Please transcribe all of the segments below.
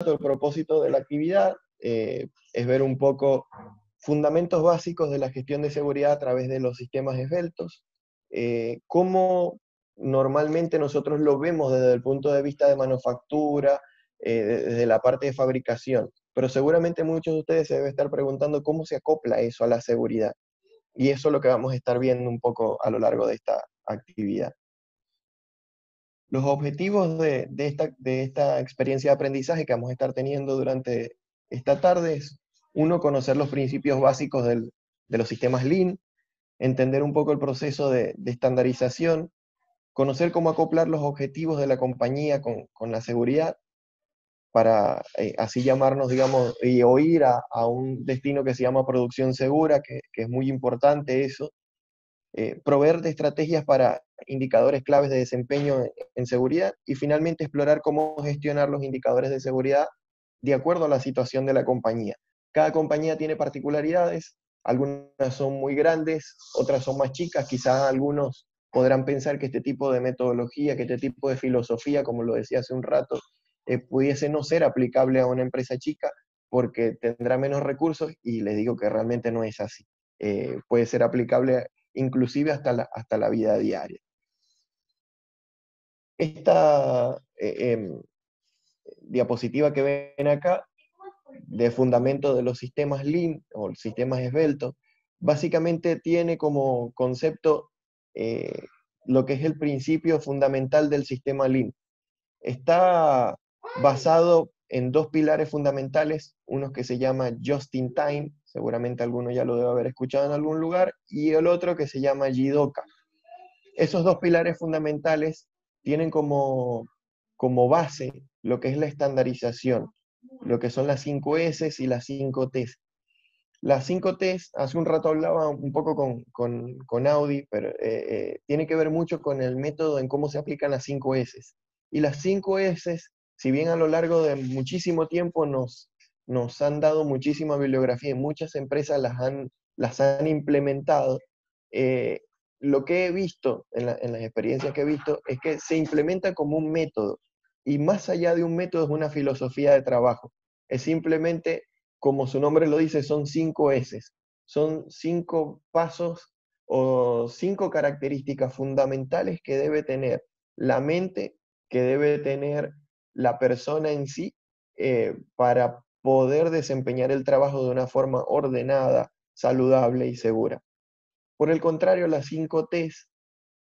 el propósito de la actividad es ver un poco fundamentos básicos de la gestión de seguridad a través de los sistemas esbeltos, cómo normalmente nosotros lo vemos desde el punto de vista de manufactura, desde la parte de fabricación, pero seguramente muchos de ustedes se deben estar preguntando cómo se acopla eso a la seguridad, y eso es lo que vamos a estar viendo un poco a lo largo de esta actividad. Los objetivos de esta experiencia de aprendizaje que vamos a estar teniendo durante esta tarde es, uno, conocer los principios básicos de los sistemas Lean, entender un poco el proceso de estandarización, conocer cómo acoplar los objetivos de la compañía con la seguridad, para así llamarnos, digamos, y o ir a un destino que se llama producción segura, que es muy importante eso, proveer de estrategias para indicadores claves de desempeño en seguridad y finalmente explorar cómo gestionar los indicadores de seguridad de acuerdo a la situación de la compañía. Cada compañía tiene particularidades, algunas son muy grandes, otras son más chicas, quizás algunos podrán pensar que este tipo de metodología, que este tipo de filosofía, como lo decía hace un rato, pudiese no ser aplicable a una empresa chica porque tendrá menos recursos, y les digo que realmente no es así. Puede ser aplicable inclusive hasta la vida diaria. Esta diapositiva que ven acá, de fundamento de los sistemas Lean o sistemas esbeltos, básicamente tiene como concepto eh, lo que es el principio fundamental del sistema Lean. Está basado en dos pilares fundamentales, uno que se llama Just in Time, seguramente alguno ya lo debe haber escuchado en algún lugar, y el otro que se llama Jidoka. Esos dos pilares fundamentales tienen como base lo que es la estandarización, lo que son las 5 S y las 5 T. Las 5 T, hace un rato hablaba un poco con Audi, pero tiene que ver mucho con el método en cómo se aplican las 5 S. Y las 5 S, si bien a lo largo de muchísimo tiempo nos han dado muchísima bibliografía y muchas empresas las han implementado, eh, lo que he visto en las experiencias que he visto es que se implementa como un método, y más allá de un método es una filosofía de trabajo. Es simplemente, como su nombre lo dice, son 5 S. Son 5 pasos o 5 características fundamentales que debe tener la mente, que debe tener la persona en sí, para poder desempeñar el trabajo de una forma ordenada, saludable y segura. Por el contrario, las 5 Ts,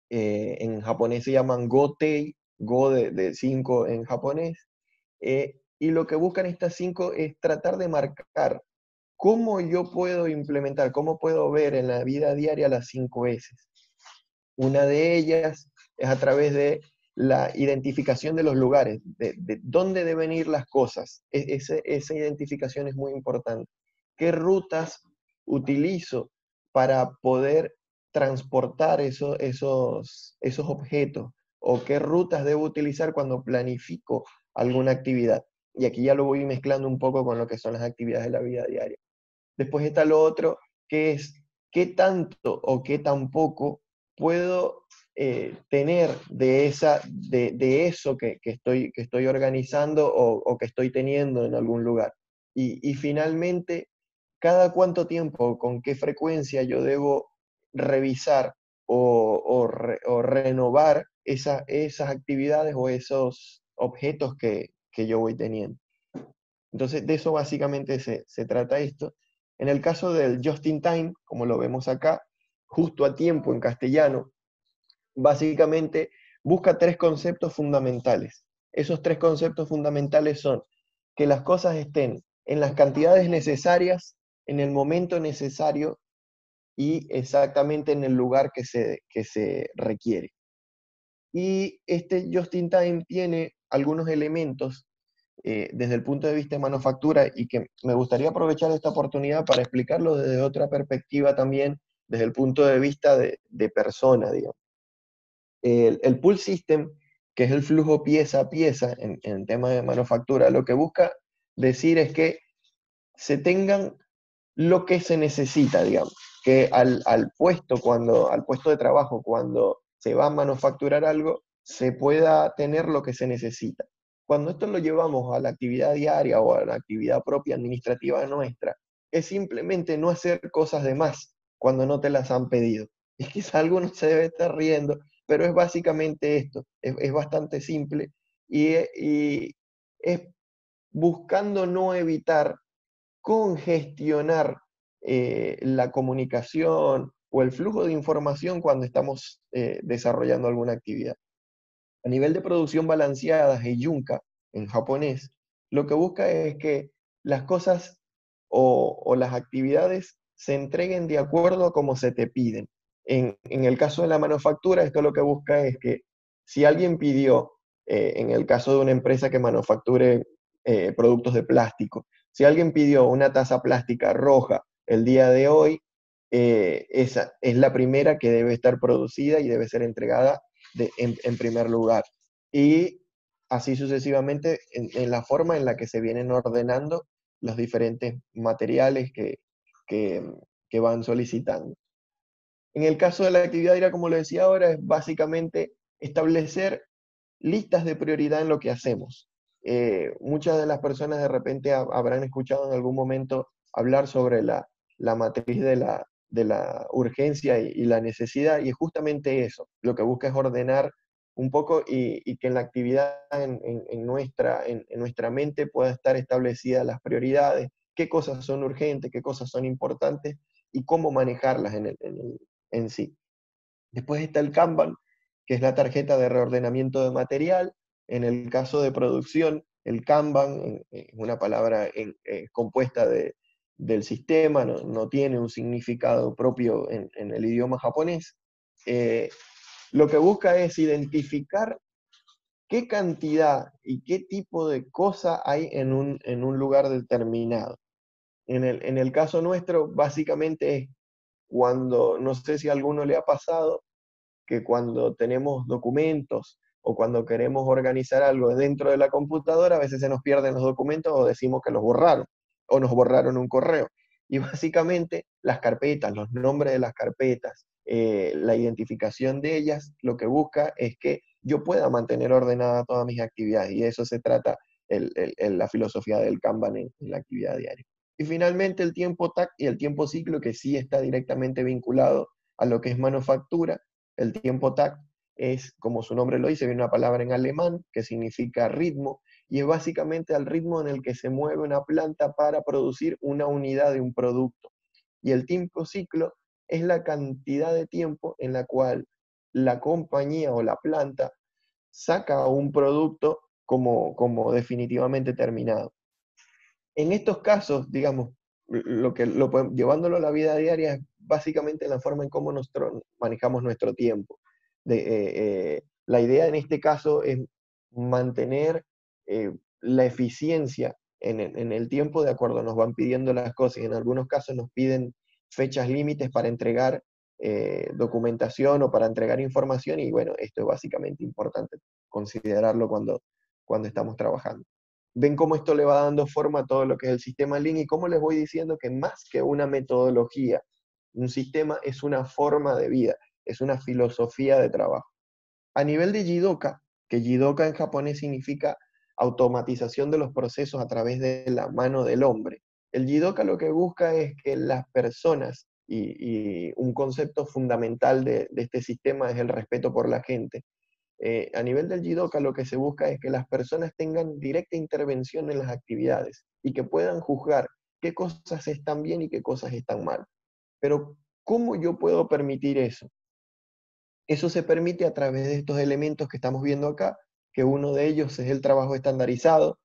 en japonés se llaman Go-Tei, Go de 5 en japonés, y lo que buscan estas 5 es tratar de marcar cómo yo puedo implementar, cómo puedo ver en la vida diaria las 5 S. Una de ellas es a través de la identificación de los lugares, de dónde deben ir las cosas. Esa identificación es muy importante. ¿Qué rutas utilizo para poder transportar esos objetos? ¿O qué rutas debo utilizar cuando planifico alguna actividad? Y aquí ya lo voy mezclando un poco con lo que son las actividades de la vida diaria. Después está lo otro, que es qué tanto o qué tan poco puedo tener de eso que estoy organizando o que estoy teniendo en algún lugar. Y finalmente, cada cuánto tiempo, con qué frecuencia yo debo revisar o renovar esas actividades o esos objetos que yo voy teniendo. Entonces, de eso básicamente se trata esto. En el caso del just in time, como lo vemos acá, justo a tiempo en castellano, básicamente busca tres conceptos fundamentales. Esos tres conceptos fundamentales son que las cosas estén en las cantidades necesarias, en el momento necesario y exactamente en el lugar que se requiere. Y este just in time tiene algunos elementos desde el punto de vista de manufactura, y que me gustaría aprovechar esta oportunidad para explicarlo desde otra perspectiva también, desde el punto de vista de persona, digamos. El pull system, que es el flujo pieza a pieza en tema de manufactura, lo que busca decir es que se tengan lo que se necesita, digamos, que al puesto de trabajo, cuando se va a manufacturar algo, se pueda tener lo que se necesita. Cuando esto lo llevamos a la actividad diaria o a la actividad propia administrativa nuestra, es simplemente no hacer cosas de más cuando no te las han pedido. Y quizá alguno se debe estar riendo, pero es básicamente esto, es bastante simple y es buscando no evitar congestionar la comunicación o el flujo de información cuando estamos desarrollando alguna actividad. A nivel de producción balanceada, Heijunka, en japonés, lo que busca es que las cosas o las actividades se entreguen de acuerdo a cómo se te piden. En el caso de la manufactura, esto lo que busca es que si alguien pidió, en el caso de una empresa que manufacture productos de plástico, si alguien pidió una taza plástica roja el día de hoy, esa es la primera que debe estar producida y debe ser entregada en primer lugar. Y así sucesivamente en la forma en la que se vienen ordenando los diferentes materiales que, que van solicitando. En el caso de la actividad diaria, como lo decía ahora, es básicamente establecer listas de prioridad en lo que hacemos. Muchas de las personas de repente habrán escuchado en algún momento hablar sobre la matriz de la urgencia y la necesidad, y es justamente eso. Lo que busca es ordenar un poco y que en la actividad en nuestra mente pueda estar establecidas las prioridades, qué cosas son urgentes, qué cosas son importantes y cómo manejarlas en sí. Después está el Kanban, que es la tarjeta de reordenamiento de material. En el caso de producción, el Kanban es una palabra compuesta del sistema, no tiene un significado propio en el idioma japonés. Lo que busca es identificar qué cantidad y qué tipo de cosa hay en un lugar determinado. En el caso nuestro, básicamente es cuando, no sé si a alguno le ha pasado, que cuando tenemos documentos o cuando queremos organizar algo dentro de la computadora, a veces se nos pierden los documentos o decimos que los borraron o nos borraron un correo. Y básicamente las carpetas, los nombres de las carpetas, la identificación de ellas, lo que busca es que yo pueda mantener ordenada todas mis actividades y de eso se trata la filosofía del Kanban en la actividad diaria. Y finalmente el tiempo TAC y el tiempo ciclo, que sí está directamente vinculado a lo que es manufactura. El tiempo TAC es, como su nombre lo dice, viene una palabra en alemán que significa ritmo, y es básicamente el ritmo en el que se mueve una planta para producir una unidad de un producto. Y el tiempo ciclo es la cantidad de tiempo en la cual la compañía o la planta saca un producto como definitivamente terminado. En estos casos, digamos, llevándolo a la vida diaria es básicamente la forma en cómo nosotros manejamos nuestro tiempo. La idea en este caso es mantener la eficiencia en el tiempo de acuerdo nos van pidiendo las cosas. Y en algunos casos nos piden fechas límites para entregar documentación o para entregar información y bueno, esto es básicamente importante considerarlo cuando estamos trabajando. Ven cómo esto le va dando forma a todo lo que es el sistema Lean y cómo les voy diciendo que más que una metodología, un sistema es una forma de vida, es una filosofía de trabajo. A nivel de Jidoka, que Jidoka en japonés significa automatización de los procesos a través de la mano del hombre. El Jidoka lo que busca es que las personas, y un concepto fundamental de este sistema es el respeto por la gente, a nivel del Jidoka lo que se busca es que las personas tengan directa intervención en las actividades y que puedan juzgar qué cosas están bien y qué cosas están mal. Pero, ¿cómo yo puedo permitir eso? Eso se permite a través de estos elementos que estamos viendo acá, que uno de ellos es el trabajo estandarizado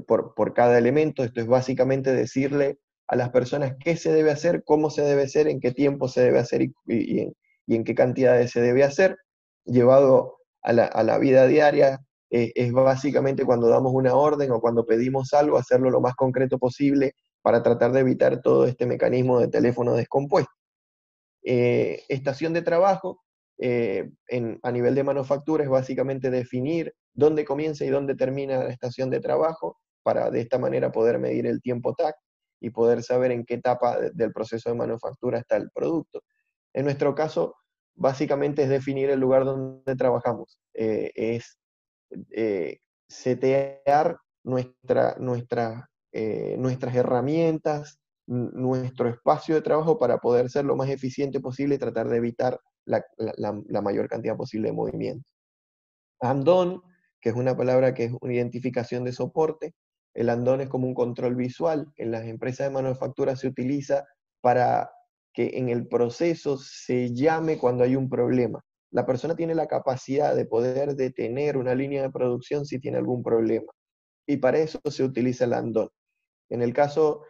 por cada elemento. Esto es básicamente decirle a las personas qué se debe hacer, cómo se debe hacer, en qué tiempo se debe hacer y en qué cantidades se debe hacer, llevado a la vida diaria. Es básicamente cuando damos una orden o cuando pedimos algo, hacerlo lo más concreto posible para tratar de evitar todo este mecanismo de teléfono descompuesto. Estación de trabajo, a nivel de manufactura, es básicamente definir dónde comienza y dónde termina la estación de trabajo, para de esta manera poder medir el tiempo TAC y poder saber en qué etapa del proceso de manufactura está el producto. En nuestro caso, básicamente es definir el lugar donde trabajamos. Es setear nuestras herramientas, nuestro espacio de trabajo para poder ser lo más eficiente posible y tratar de evitar la mayor cantidad posible de movimientos. Andón, que es una palabra que es una identificación de soporte. El andón es como un control visual. En las empresas de manufactura se utiliza para que en el proceso se llame cuando hay un problema. La persona tiene la capacidad de poder detener una línea de producción si tiene algún problema. Y para eso se utiliza el andón. En el caso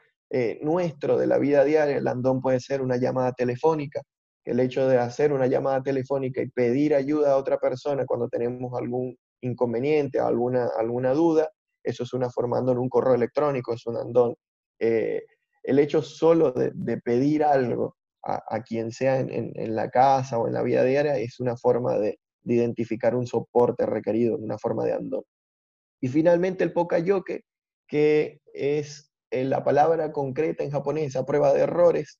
nuestro de la vida diaria, el andón puede ser una llamada telefónica. El hecho de hacer una llamada telefónica y pedir ayuda a otra persona cuando tenemos algún inconveniente, alguna duda, eso es una forma andón. Un correo electrónico es un andón. Eh, el hecho solo de pedir algo a quien sea en la casa o en la vida diaria es una forma de identificar un soporte requerido, una forma de andón. Y finalmente el pokayoke, que es la palabra concreta en japonés, a prueba de errores.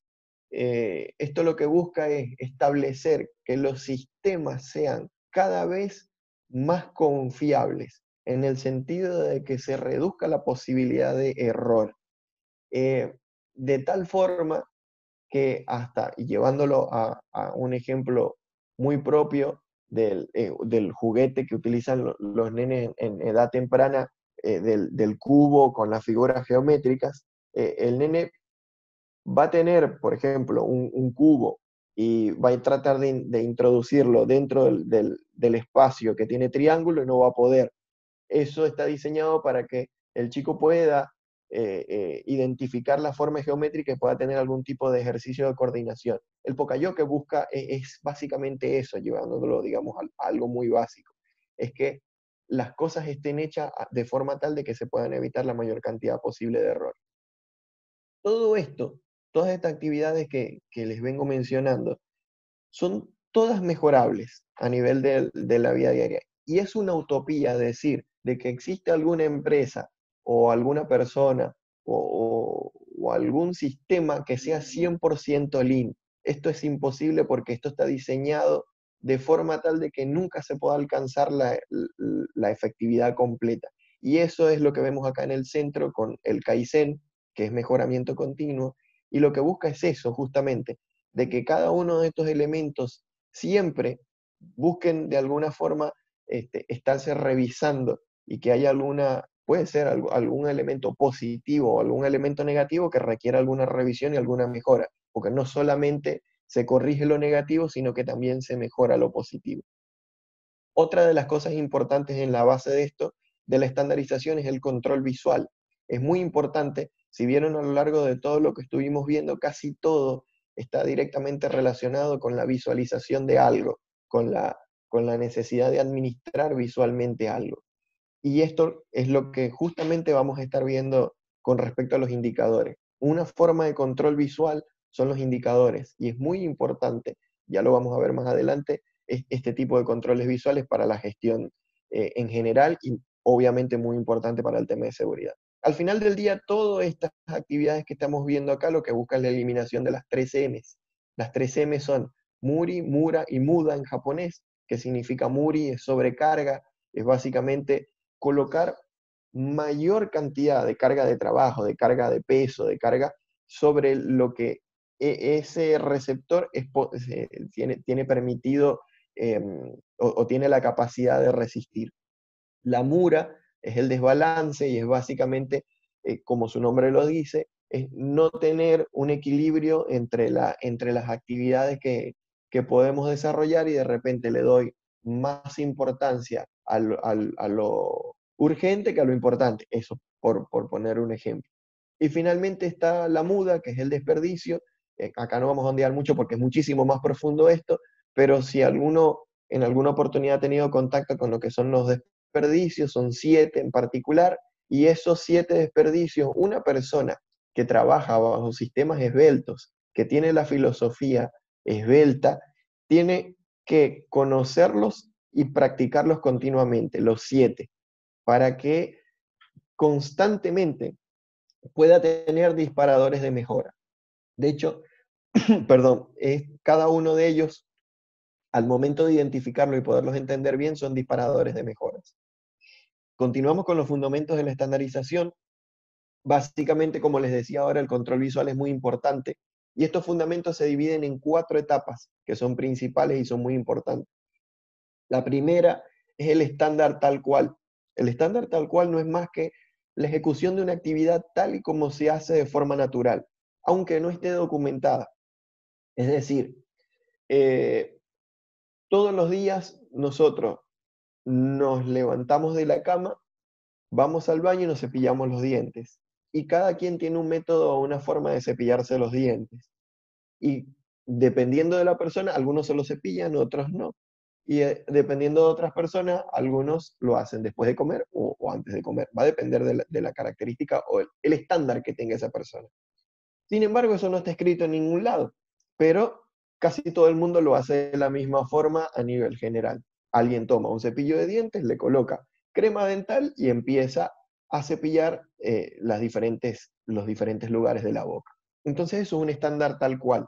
Esto lo que busca es establecer que los sistemas sean cada vez más confiables, en el sentido de que se reduzca la posibilidad de error. De tal forma que hasta, y llevándolo a un ejemplo muy propio del juguete que utilizan los nenes en edad temprana, del cubo con las figuras geométricas, el nene va a tener, por ejemplo, un cubo y va a tratar de introducirlo dentro del espacio que tiene triángulo y no va a poder. Eso está diseñado para que el chico pueda identificar la forma geométrica y pueda tener algún tipo de ejercicio de coordinación. El Pocayo que busca es básicamente eso, llevándolo, digamos, a algo muy básico. Es que las cosas estén hechas de forma tal de que se puedan evitar la mayor cantidad posible de errores. Todo esto, todas estas actividades que les vengo mencionando, son todas mejorables a nivel de la vida diaria. Y es una utopía decir de que existe alguna empresa o alguna persona o algún sistema que sea 100% lean. Esto es imposible porque esto está diseñado de forma tal de que nunca se pueda alcanzar la efectividad completa. Y eso es lo que vemos acá en el centro con el Kaizen, que es mejoramiento continuo, y lo que busca es eso justamente, de que cada uno de estos elementos siempre busquen de alguna forma estarse revisando y que haya puede ser algún elemento positivo o algún elemento negativo que requiera alguna revisión y alguna mejora, porque no solamente se corrige lo negativo, sino que también se mejora lo positivo. Otra de las cosas importantes en la base de esto, de la estandarización, es el control visual. Es muy importante, si vieron a lo largo de todo lo que estuvimos viendo, casi todo está directamente relacionado con la visualización de algo, con la necesidad de administrar visualmente algo. Y esto es lo que justamente vamos a estar viendo con respecto a los indicadores. Una forma de control visual son los indicadores y es muy importante, ya lo vamos a ver más adelante, este tipo de controles visuales para la gestión en general y obviamente muy importante para el tema de seguridad. Al final del día, todas estas actividades que estamos viendo acá lo que buscan es la eliminación de las 3 M's. Las 3 M son Muri, Mura y Muda en japonés, que significa Muri es sobrecarga, es básicamente colocar mayor cantidad de carga de trabajo, de carga de peso, de carga sobre lo que ese receptor tiene permitido o tiene la capacidad de resistir. La mura es el desbalance y es básicamente, como su nombre lo dice, es no tener un equilibrio entre las actividades que podemos desarrollar y de repente le doy más importancia a lo urgente que a lo importante. Eso por poner un ejemplo. Y finalmente está la muda, que es el desperdicio. Acá no vamos a ondear mucho porque es muchísimo más profundo esto, pero si alguno en alguna oportunidad ha tenido contacto con lo que son los desperdicios, son 7 en particular, y esos 7 desperdicios, una persona que trabaja bajo sistemas esbeltos, que tiene la filosofía esbelta, tiene que conocerlos y practicarlos continuamente, los 7, para que constantemente pueda tener disparadores de mejora. De hecho, perdón, cada uno de ellos, al momento de identificarlo y poderlos entender bien, son disparadores de mejoras. Continuamos con los fundamentos de la estandarización. Básicamente, como les decía ahora, el control visual es muy importante y estos fundamentos se dividen en 4 etapas que son principales y son muy importantes. La primera es el estándar tal cual. El estándar tal cual no es más que la ejecución de una actividad tal y como se hace de forma natural, aunque no esté documentada. Es decir, eh, todos los días nosotros nos levantamos de la cama, vamos al baño y nos cepillamos los dientes. Y cada quien tiene un método o una forma de cepillarse los dientes. Y dependiendo de la persona, algunos se lo cepillan, otros no. Y dependiendo de otras personas, algunos lo hacen después de comer o antes de comer. Va a depender de la característica o el estándar que tenga esa persona. Sin embargo, eso no está escrito en ningún lado, pero casi todo el mundo lo hace de la misma forma a nivel general. Alguien toma un cepillo de dientes, le coloca crema dental y empieza a cepillar los diferentes lugares de la boca. Entonces eso es un estándar tal cual.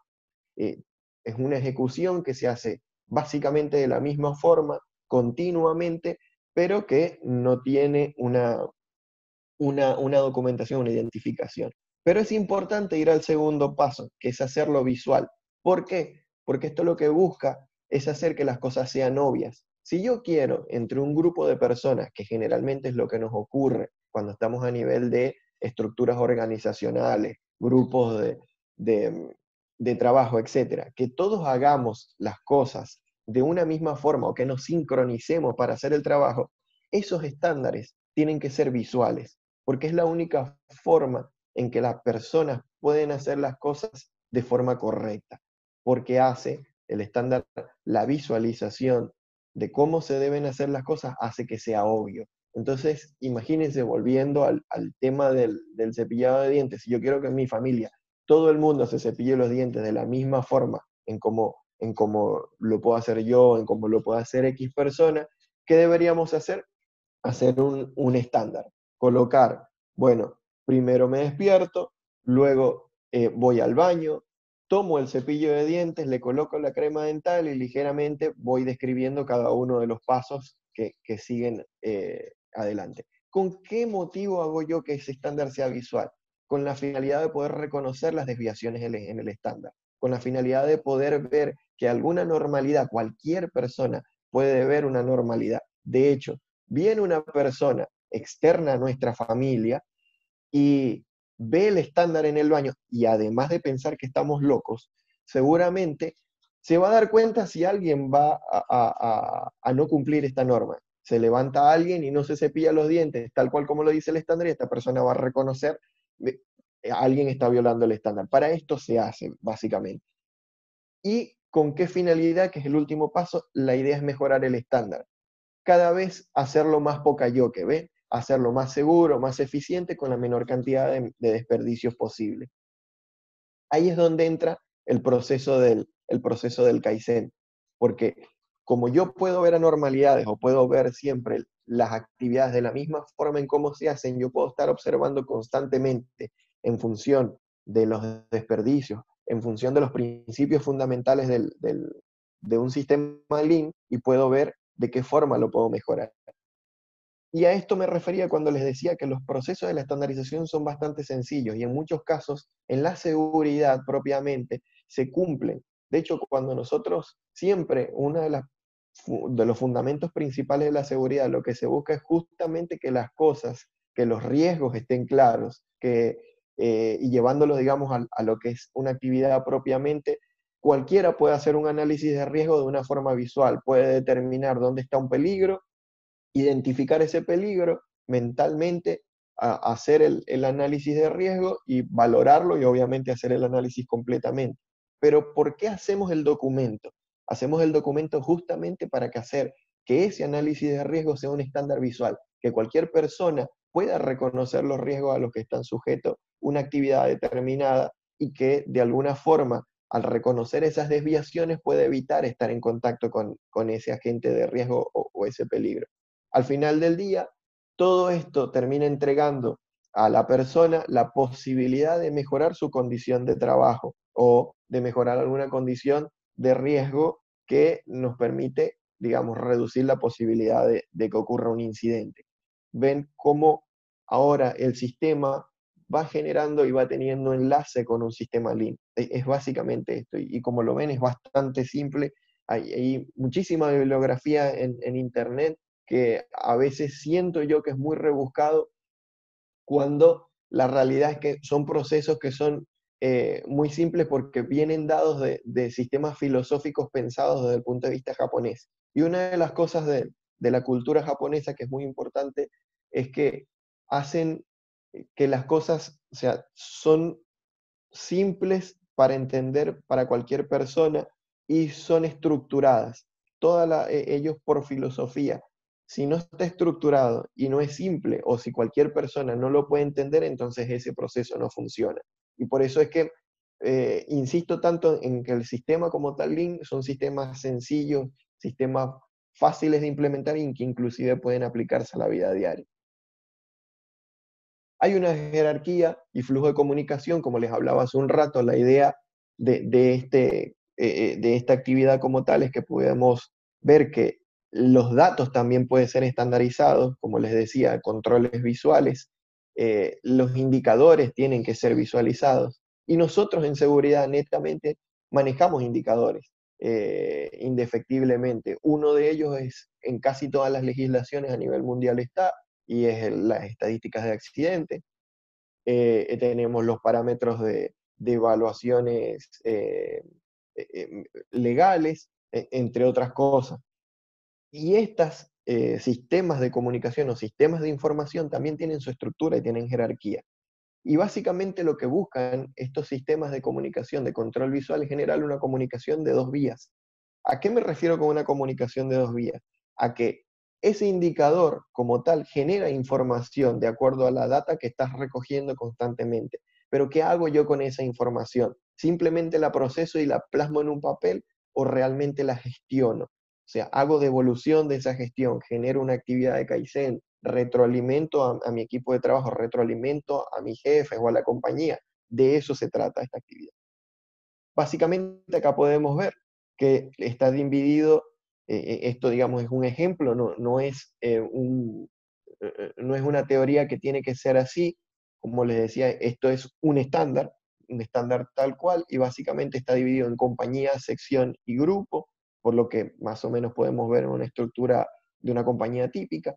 Es una ejecución que se hace básicamente de la misma forma, continuamente, pero que no tiene una documentación, una identificación. Pero es importante ir al segundo paso, que es hacerlo visual. ¿Por qué? Porque esto lo que busca es hacer que las cosas sean obvias. Si yo quiero, entre un grupo de personas, que generalmente es lo que nos ocurre cuando estamos a nivel de estructuras organizacionales, grupos de, de trabajo, etcétera, que todos hagamos las cosas de una misma forma o que nos sincronicemos para hacer el trabajo, esos estándares tienen que ser visuales porque es la única forma en que las personas pueden hacer las cosas de forma correcta, porque hace el estándar, la visualización de cómo se deben hacer las cosas, hace que sea obvio. Entonces, imagínense, volviendo al tema del cepillado de dientes, si yo quiero que en mi familia todo el mundo se cepille los dientes de la misma forma, en cómo lo puedo hacer yo, en cómo lo puedo hacer X persona, ¿qué deberíamos hacer? Hacer un estándar, colocar, bueno, primero me despierto, luego voy al baño, tomo el cepillo de dientes, le coloco la crema dental y ligeramente voy describiendo cada uno de los pasos que siguen adelante. ¿Con qué motivo hago yo que ese estándar sea visual? Con la finalidad de poder reconocer las desviaciones en el estándar, con la finalidad de poder ver que alguna normalidad, cualquier persona puede ver una normalidad. De hecho, viene una persona externa a nuestra familia y ve el estándar en el baño y además de pensar que estamos locos, seguramente se va a dar cuenta si alguien va a no cumplir esta norma. Se levanta alguien y no se cepilla los dientes, tal cual como lo dice el estándar, y esta persona va a reconocer que alguien está violando el estándar. Para esto se hace, básicamente. ¿Y con qué finalidad? Que es el último paso. La idea es mejorar el estándar cada vez hacerlo más poca-yoke, ¿ves? Hacerlo más seguro, más eficiente, con la menor cantidad de desperdicios posible. Ahí es donde entra el proceso del Kaizen, porque como yo puedo ver anormalidades o puedo ver siempre las actividades de la misma forma en cómo se hacen, yo puedo estar observando constantemente en función de los desperdicios, en función de los principios fundamentales de un sistema Lean y puedo ver de qué forma lo puedo mejorar. Y a esto me refería cuando les decía que los procesos de la estandarización son bastante sencillos y en muchos casos en la seguridad propiamente se cumplen. De hecho, cuando nosotros siempre, uno de los fundamentos principales de la seguridad, lo que se busca es justamente que las cosas, que los riesgos estén claros, y llevándolo, digamos, a lo que es una actividad propiamente, cualquiera puede hacer un análisis de riesgo de una forma visual, puede determinar dónde está un peligro, identificar ese peligro mentalmente, hacer el análisis de riesgo y valorarlo y obviamente hacer el análisis completamente. Pero ¿por qué hacemos el documento? Hacemos el documento justamente para hacer que ese análisis de riesgo sea un estándar visual, que cualquier persona pueda reconocer los riesgos a los que están sujetos una actividad determinada y que de alguna forma, al reconocer esas desviaciones, puede evitar estar en contacto con ese agente de riesgo o ese peligro. Al final del día, todo esto termina entregando a la persona la posibilidad de mejorar su condición de trabajo o de mejorar alguna condición de riesgo que nos permite, digamos, reducir la posibilidad de que ocurra un incidente. ven cómo ahora el sistema va generando y va teniendo enlace con un sistema Lean. Es básicamente esto, y como lo ven es bastante simple. Hay muchísima bibliografía en Internet que a veces siento yo que es muy rebuscado, cuando la realidad es que son procesos que son muy simples porque vienen dados de sistemas filosóficos pensados desde el punto de vista japonés. Y una de las cosas de la cultura japonesa que es muy importante es que hacen que las cosas, o sea, son simples para entender para cualquier persona y son estructuradas. Ellos por filosofía, si no está estructurado y no es simple, o si cualquier persona no lo puede entender, entonces ese proceso no funciona. Y por eso es que insisto tanto en que el sistema como tal Lean son sistemas sencillos, sistemas fáciles de implementar y que inclusive pueden aplicarse a la vida diaria. Hay una jerarquía y flujo de comunicación, como les hablaba hace un rato. La idea de esta actividad como tal es que podemos ver que los datos también pueden ser estandarizados, como les decía, controles visuales, los indicadores tienen que ser visualizados, y nosotros en seguridad netamente manejamos indicadores indefectiblemente. Uno de ellos es, en casi todas las legislaciones a nivel mundial está, y es las estadísticas de accidentes. Tenemos los parámetros de evaluaciones legales, entre otras cosas. Y estos sistemas de comunicación o sistemas de información también tienen su estructura y tienen jerarquía. Y básicamente lo que buscan estos sistemas de comunicación de control visual es generar una comunicación de dos vías. ¿A qué me refiero con una comunicación de dos vías? A que ese indicador como tal genera información de acuerdo a la data que estás recogiendo constantemente. Pero ¿qué hago yo con esa información? ¿Simplemente la proceso y la plasmo en un papel o realmente la gestiono? O sea, hago devolución de esa gestión, genero una actividad de Kaizen, retroalimento a mi equipo de trabajo, retroalimento a mis jefes o a la compañía. De eso se trata esta actividad. Básicamente acá podemos ver que está dividido, esto digamos es un ejemplo, no es una teoría que tiene que ser así. Como les decía, esto es un estándar tal cual, y básicamente está dividido en compañía, sección y grupo, por lo que más o menos podemos ver una estructura de una compañía típica.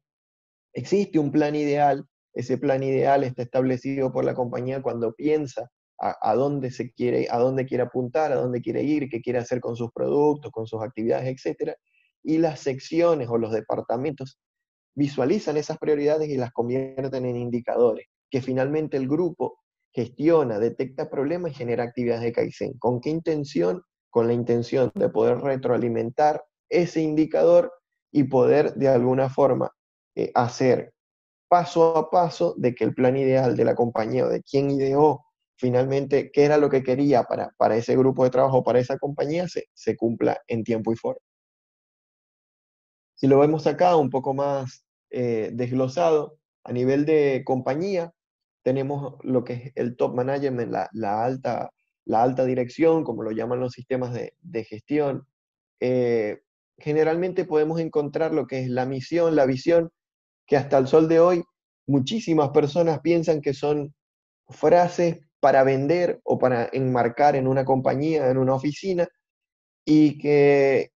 Existe un plan ideal, ese plan ideal está establecido por la compañía cuando piensa a dónde a dónde quiere apuntar, a dónde quiere ir, qué quiere hacer con sus productos, con sus actividades, etcétera. Y las secciones o los departamentos visualizan esas prioridades y las convierten en indicadores, que finalmente el grupo gestiona, detecta problemas y genera actividades de Kaizen. ¿Con qué intención? Con la intención de poder retroalimentar ese indicador y poder de alguna forma hacer paso a paso de que el plan ideal de la compañía o de quien ideó finalmente qué era lo que quería para ese grupo de trabajo, para esa compañía, se cumpla en tiempo y forma. Si lo vemos acá un poco más desglosado, a nivel de compañía, tenemos lo que es el top management, la alta dirección, como lo llaman los sistemas de gestión. Eh, Generalmente podemos encontrar lo que es la misión, la visión, que hasta el sol de hoy muchísimas personas piensan que son frases para vender o para enmarcar en una compañía, en una oficina, y que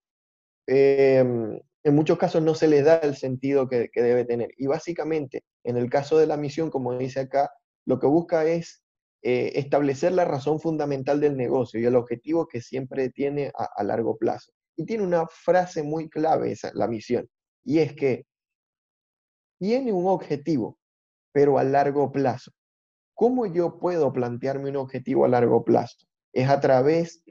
en muchos casos no se les da el sentido que debe tener. Y básicamente, en el caso de la misión, como dice acá, lo que busca es establecer la razón fundamental del negocio y el objetivo que siempre tiene a largo plazo. Y tiene una frase muy clave la misión, y es que tiene un objetivo, pero a largo plazo. ¿Cómo yo puedo plantearme un objetivo a largo plazo? Es a través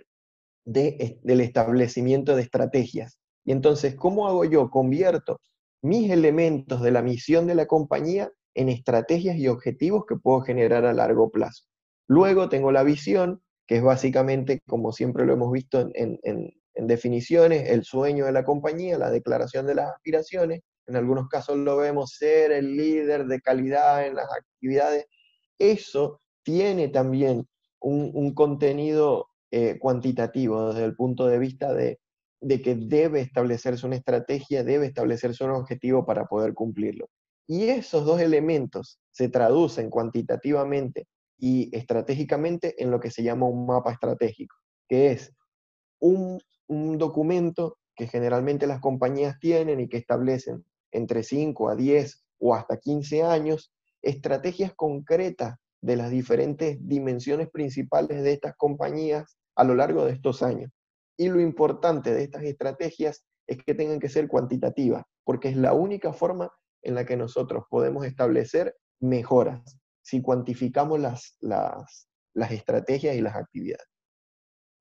del establecimiento de estrategias. Y entonces, ¿cómo hago yo? Convierto mis elementos de la misión de la compañía en estrategias y objetivos que puedo generar a largo plazo. Luego tengo la visión, que es básicamente, como siempre lo hemos visto en definiciones, el sueño de la compañía, la declaración de las aspiraciones. En algunos casos lo vemos ser el líder de calidad en las actividades. Eso tiene también un contenido cuantitativo desde el punto de vista de que debe establecerse una estrategia, debe establecerse un objetivo para poder cumplirlo. Y esos dos elementos se traducen cuantitativamente y estratégicamente en lo que se llama un mapa estratégico, que es un, un documento que generalmente las compañías tienen y que establecen entre 5 a 10 o hasta 15 años estrategias concretas de las diferentes dimensiones principales de estas compañías a lo largo de estos años. Y lo importante de estas estrategias es que tengan que ser cuantitativas, porque es la única forma en la que nosotros podemos establecer mejoras, si cuantificamos las estrategias y las actividades.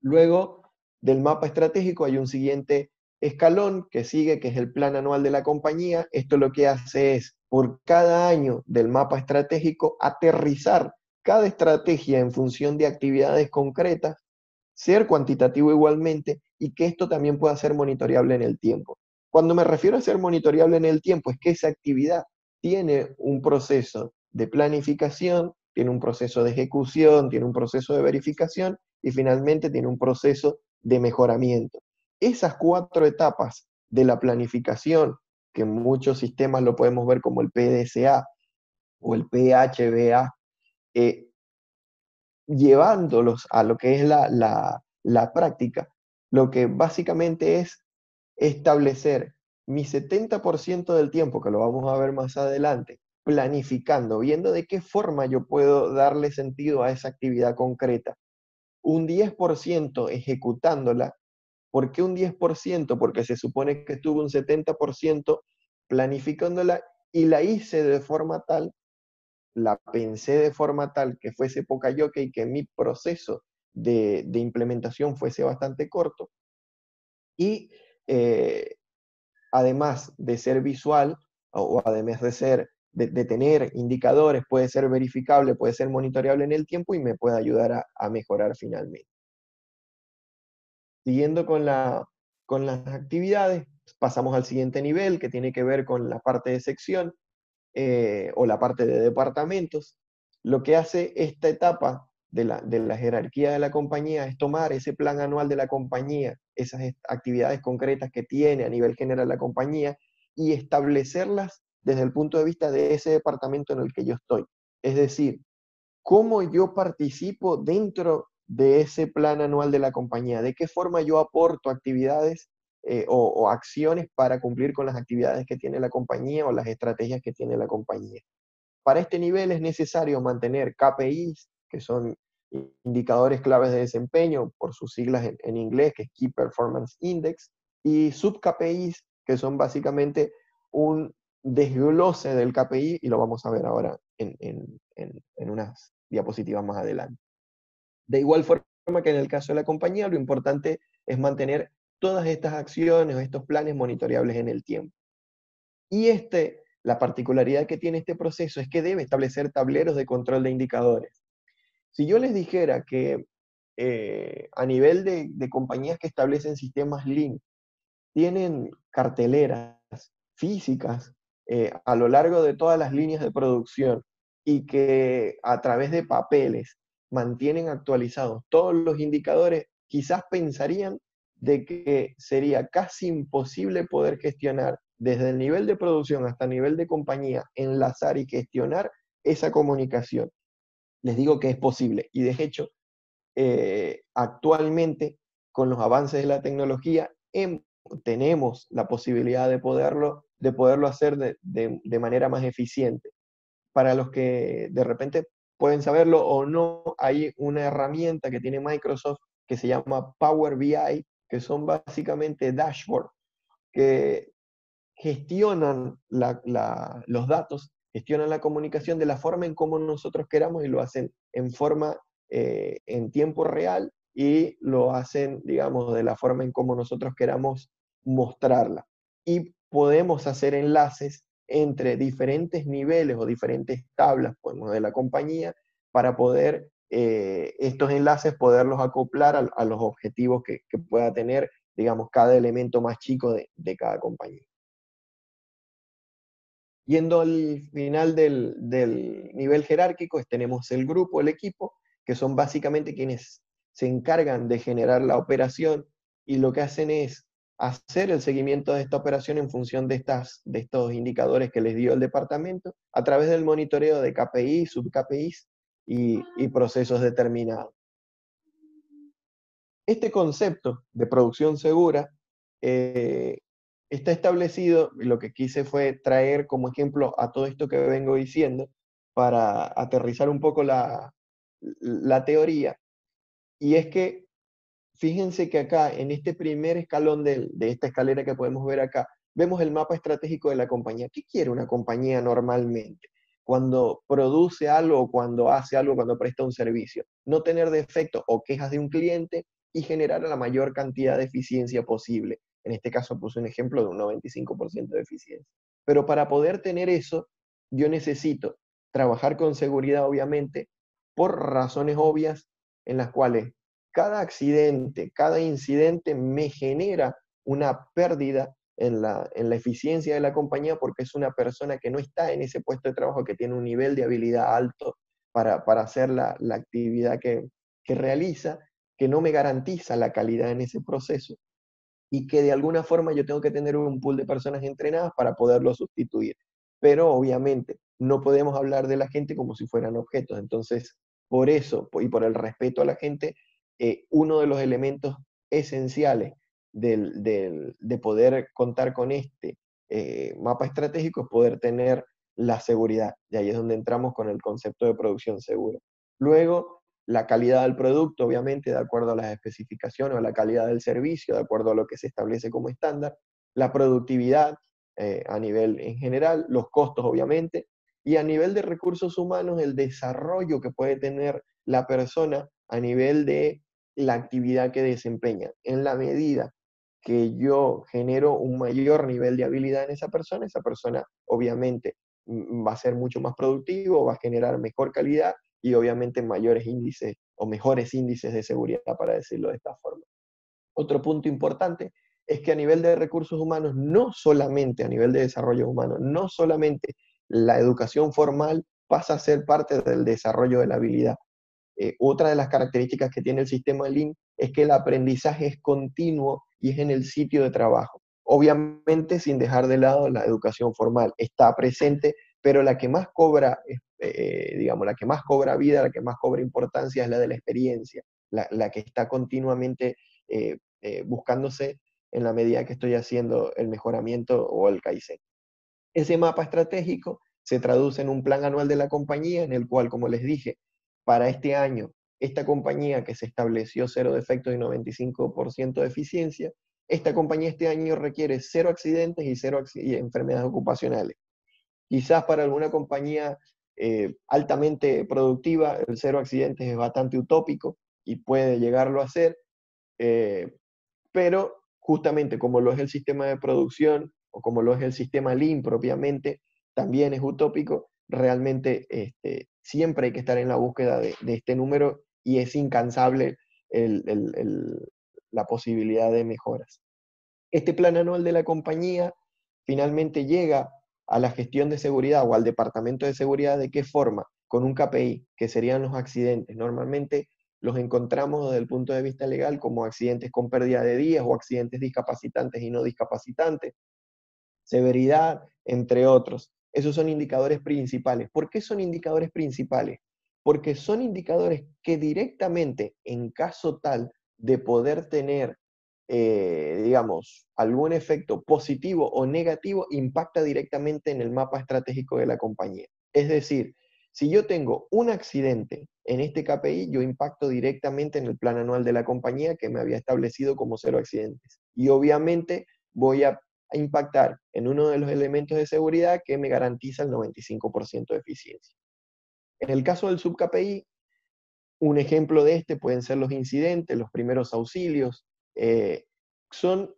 Luego del mapa estratégico hay un siguiente escalón que sigue, que es el plan anual de la compañía. Esto lo que hace es, por cada año del mapa estratégico, aterrizar cada estrategia en función de actividades concretas, ser cuantitativo igualmente y que esto también pueda ser monitoreable en el tiempo. Cuando me refiero a ser monitoreable en el tiempo, es que esa actividad tiene un proceso de planificación, tiene un proceso de ejecución, tiene un proceso de verificación y finalmente tiene un proceso de mejoramiento. Esas 4 etapas de la planificación, que en muchos sistemas lo podemos ver como el PDCA o el PHBA, eh, llevándolos a lo que es la práctica, lo que básicamente es establecer mi 70% del tiempo, que lo vamos a ver más adelante, planificando, viendo de qué forma yo puedo darle sentido a esa actividad concreta. Un 10% ejecutándola. ¿Por qué un 10%? Porque se supone que tuve un 70% planificándola y la hice de forma tal, la pensé de forma tal que fuese poca yoke y que mi proceso de implementación fuese bastante corto. Y eh, además de ser visual, o además de ser de tener indicadores, puede ser verificable, puede ser monitoreable en el tiempo y me puede ayudar a mejorar finalmente. Siguiendo con las actividades, pasamos al siguiente nivel que tiene que ver con la parte de sección o la parte de departamentos. Lo que hace esta etapa de la jerarquía de la compañía es tomar ese plan anual de la compañía, esas actividades concretas que tiene a nivel general la compañía y establecerlas desde el punto de vista de ese departamento en el que yo estoy. Es decir, cómo yo participo dentro de ese plan anual de la compañía, de qué forma yo aporto actividades o acciones para cumplir con las actividades que tiene la compañía o las estrategias que tiene la compañía. Para este nivel es necesario mantener KPIs, que son indicadores claves de desempeño, por sus siglas en inglés, que es Key Performance Index, y sub-KPIs, que son básicamente un desglose del KPI, y lo vamos a ver ahora en unas diapositivas más adelante. De igual forma que en el caso de la compañía, lo importante es mantener todas estas acciones o estos planes monitoreables en el tiempo. Y la particularidad que tiene este proceso es que debe establecer tableros de control de indicadores. Si yo les dijera que a nivel de compañías que establecen sistemas Lean, tienen carteleras físicas a lo largo de todas las líneas de producción y que a través de papeles mantienen actualizados todos los indicadores, quizás pensarían de que sería casi imposible poder gestionar desde el nivel de producción hasta el nivel de compañía, enlazar y gestionar esa comunicación. Les digo que es posible y de hecho, actualmente con los avances de la tecnología tenemos la posibilidad de poderlo hacer de manera más eficiente. Para los que de repente pueden saberlo o no, hay una herramienta que tiene Microsoft que se llama Power BI, que son básicamente dashboards que gestionan los datos, gestionan la comunicación de la forma en como nosotros queramos y lo hacen en forma, en tiempo real y lo hacen, digamos, de la forma en como nosotros queramos mostrarla. Y podemos hacer enlaces entre diferentes niveles o diferentes tablas, podemos, de la compañía para poder estos enlaces poderlos acoplar a los objetivos que pueda tener, digamos, cada elemento más chico de cada compañía. Yendo al final del nivel jerárquico, tenemos el grupo, el equipo, que son básicamente quienes se encargan de generar la operación y lo que hacen es hacer el seguimiento de esta operación en función de estos indicadores que les dio el departamento a través del monitoreo de KPI, sub-KPIs y procesos determinados. Este concepto de producción segura está establecido, y lo que quise fue traer como ejemplo a todo esto que vengo diciendo para aterrizar un poco la teoría, y es que fíjense que acá, en este primer escalón de esta escalera que podemos ver acá, vemos el mapa estratégico de la compañía. ¿Qué quiere una compañía normalmente cuando produce algo, o cuando hace algo, cuando presta un servicio? No tener defectos o quejas de un cliente y generar la mayor cantidad de eficiencia posible. En este caso puse un ejemplo de un 95% de eficiencia. Pero para poder tener eso, yo necesito trabajar con seguridad, obviamente, por razones obvias en las cuales cada accidente, cada incidente me genera una pérdida en la eficiencia de la compañía, porque es una persona que no está en ese puesto de trabajo, que tiene un nivel de habilidad alto para hacer la actividad que realiza, que no me garantiza la calidad en ese proceso, y que de alguna forma yo tengo que tener un pool de personas entrenadas para poderlo sustituir. Pero obviamente no podemos hablar de la gente como si fueran objetos. Entonces, por eso y por el respeto a la gente, uno de los elementos esenciales de poder contar con este mapa estratégico es poder tener la seguridad. Y ahí es donde entramos con el concepto de producción segura. Luego, la calidad del producto, obviamente, de acuerdo a las especificaciones, o a la calidad del servicio, de acuerdo a lo que se establece como estándar, la productividad a nivel en general, los costos, obviamente, y a nivel de recursos humanos, el desarrollo que puede tener la persona a nivel de la actividad que desempeña. En la medida que yo genero un mayor nivel de habilidad en esa persona obviamente va a ser mucho más productivo, va a generar mejor calidad y obviamente mayores índices o mejores índices de seguridad, para decirlo de esta forma. Otro punto importante es que a nivel de recursos humanos, no solamente a nivel de desarrollo humano, no solamente la educación formal pasa a ser parte del desarrollo de la habilidad. Otra de las características que tiene el sistema Lean es que el aprendizaje es continuo y es en el sitio de trabajo. Obviamente sin dejar de lado la educación formal, está presente, pero la que más cobra, digamos, la que más cobra vida, la que más cobra importancia es la de la experiencia, la que está continuamente buscándose en la medida que estoy haciendo el mejoramiento o el Kaizen. Ese mapa estratégico se traduce en un plan anual de la compañía, en el cual, como les dije, para este año, esta compañía que se estableció cero defectos y 95% de eficiencia, esta compañía este año requiere cero accidentes y cero enfermedades ocupacionales. Quizás para alguna compañía altamente productiva, el cero accidentes es bastante utópico y puede llegarlo a ser, eh, pero justamente como lo es el sistema de producción o como lo es el sistema Lean propiamente, también es utópico. Realmente siempre hay que estar en la búsqueda de este número y es incansable el, el, el, la posibilidad de mejoras. Este plan anual de la compañía finalmente llega a la gestión de seguridad o al departamento de seguridad. ¿De qué forma? Con un KPI, que serían los accidentes. Normalmente los encontramos desde el punto de vista legal como accidentes con pérdida de días o accidentes discapacitantes y no discapacitantes, severidad, entre otros. Esos son indicadores principales. ¿Por qué son indicadores principales? Porque son indicadores que directamente, en caso tal de poder tener, digamos, algún efecto positivo o negativo, impacta directamente en el mapa estratégico de la compañía. Es decir, si yo tengo un accidente en este KPI, yo impacto directamente en el plan anual de la compañía que me había establecido como cero accidentes. Y obviamente voy a impactar en uno de los elementos de seguridad que me garantiza el 95% de eficiencia. En el caso del sub-KPI, un ejemplo de este pueden ser los incidentes, los primeros auxilios,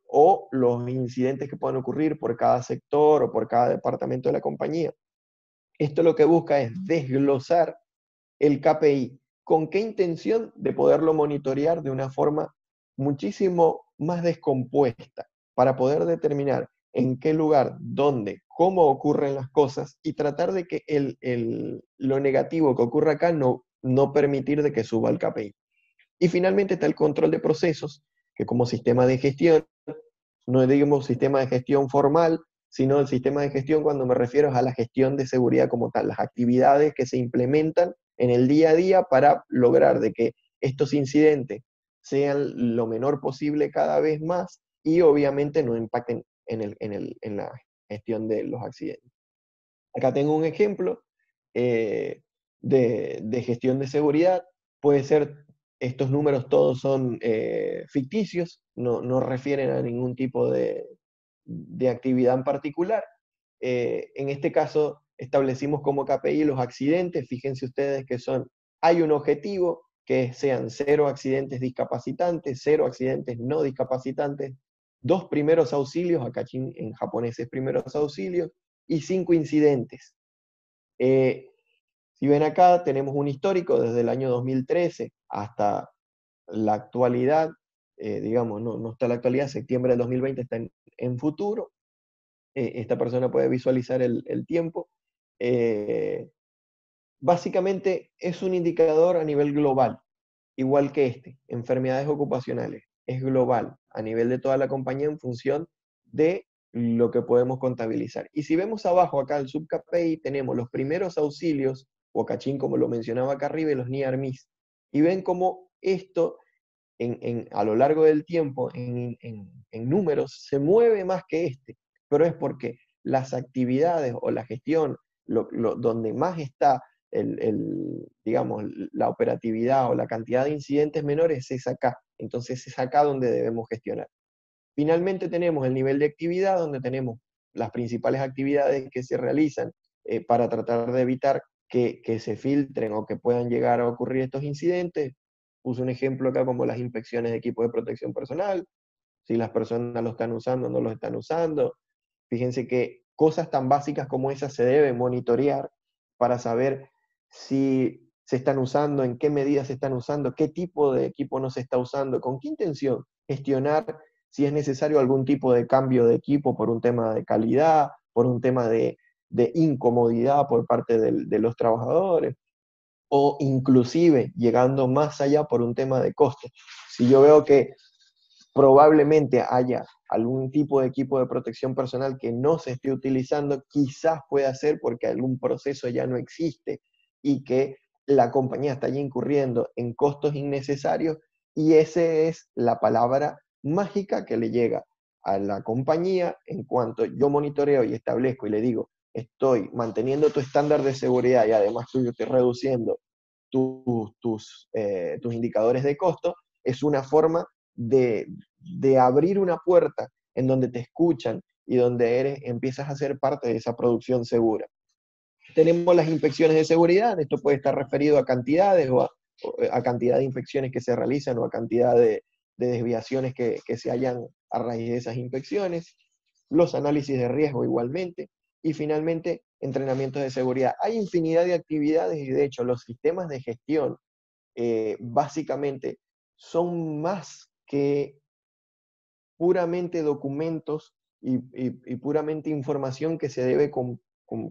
o los incidentes que puedan ocurrir por cada sector o por cada departamento de la compañía. Esto lo que busca es desglosar el KPI. ¿Con qué intención? De poderlo monitorear de una forma muchísimo más descompuesta, para poder determinar en qué lugar, dónde, cómo ocurren las cosas y tratar de que lo negativo que ocurra acá no permitir de que suba el KPI. Y finalmente está el control de procesos, que como sistema de gestión no digamos sistema de gestión formal, sino el sistema de gestión cuando me refiero a la gestión de seguridad como tal, las actividades que se implementan en el día a día para lograr de que estos incidentes sean lo menor posible cada vez más y obviamente no impacten en la gestión de los accidentes. Acá tengo un ejemplo eh, de gestión de seguridad. Puede ser, estos números todos son ficticios, no refieren a ningún tipo de actividad en particular. En este caso, establecimos como KPI los accidentes. Fíjense ustedes que hay un objetivo que sean 0 accidentes discapacitantes, 0 accidentes no discapacitantes, 2 primeros auxilios, acá en japonés es primeros auxilios, y 5 incidentes. Si ven acá, tenemos un histórico desde el año 2013 hasta la actualidad, digamos, no está la actualidad, septiembre del 2020 está en futuro. Esta persona puede visualizar el tiempo. Eh, Básicamente es un indicador a nivel global, igual que enfermedades ocupacionales. Es global a nivel de toda la compañía en función de lo que podemos contabilizar. Y si vemos abajo acá el sub-KPI, tenemos los primeros auxilios, o cachín como lo mencionaba acá arriba, y los near miss. Y ven cómo esto a lo largo del tiempo, en números, se mueve más que pero es porque las actividades o la gestión, donde más está digamos, la operatividad o la cantidad de incidentes menores es acá. Entonces es acá donde debemos gestionar. Finalmente tenemos el nivel de actividad, donde tenemos las principales actividades que se realizan para tratar de evitar que se filtren o que puedan llegar a ocurrir estos incidentes. Puse un ejemplo acá como las inspecciones de equipos de protección personal, si las personas lo están usando o no lo están usando. Fíjense que cosas tan básicas como esas se deben monitorear para saber si se están usando, en qué medida se están usando, qué tipo de equipo no se está usando, con qué intención gestionar si es necesario algún tipo de cambio de equipo por un tema de calidad, por un tema de incomodidad por parte de los trabajadores, o inclusive llegando más allá por un tema de costo. Si yo veo que probablemente haya algún tipo de equipo de protección personal que no se esté utilizando, quizás pueda ser porque algún proceso ya no existe y que la compañía está ya incurriendo en costos innecesarios, y esa es la palabra mágica que le llega a la compañía en cuanto yo monitoreo y establezco y le digo, estoy manteniendo tu estándar de seguridad y además estoy reduciendo tus indicadores de costo. Es una forma de abrir una puerta en donde te escuchan y donde empiezas a ser parte de esa producción segura. Tenemos las inspecciones de seguridad, esto puede estar referido a cantidades a cantidad de inspecciones que se realizan o a cantidad de desviaciones que se hallan a raíz de esas inspecciones, los análisis de riesgo igualmente, y finalmente entrenamientos de seguridad. Hay infinidad de actividades y de hecho los sistemas de gestión básicamente son más que puramente documentos y puramente información que se debe